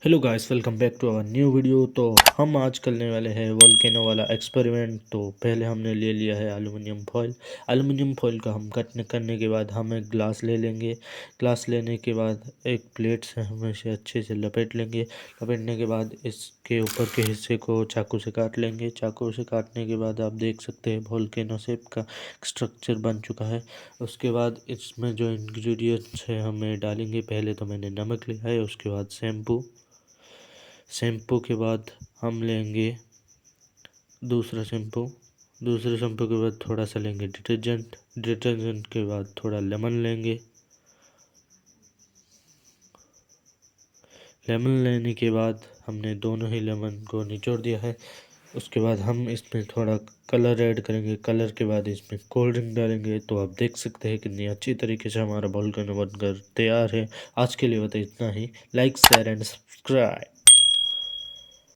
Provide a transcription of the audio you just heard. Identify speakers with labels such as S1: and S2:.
S1: Hello guys, welcome back to our new video. तो हम आज करने वाले हैं वोल्केनो वाला एक्सपेरिमेंट। तो पहले हमने ले लिया है एलुमिनियम फॉयल। एलुमिनियम फॉयल का हम कट करने के बाद हम एक ग्लास ले लेंगे। ग्लास लेने के बाद एक प्लेट से हम इसे अच्छे से लपेट लेंगे। लपेटने के बाद इसके ऊपर के हिस्से को चाकू से काट लेंगे। चाकू से काटने के बाद आप देख सकते हैं वोल्केनो शेप का स्ट्रक्चर बन चुका है। उसके बाद इसमें जो इंग्रेडिएंट्स है हमें डालेंगे। पहले तो मैंने नमक लिया है, उसके बाद शैम्पू के बाद हम लेंगे दूसरा शैम्पू। दूसरे शैम्पू के बाद थोड़ा सा लेंगे डिटर्जेंट के बाद थोड़ा लेमन लेंगे। लेमन लेने के बाद हमने दोनों ही लेमन को निचोड़ दिया है। उसके बाद हम इसमें थोड़ा कलर ऐड करेंगे। कलर के बाद इसमें कोल्ड ड्रिंक डालेंगे। तो आप देख सकते हैं कितनी अच्छी तरीके से हमारा वोल्केनो बनकर तैयार है। आज के लिए बता इतना ही। Like share and subscribe.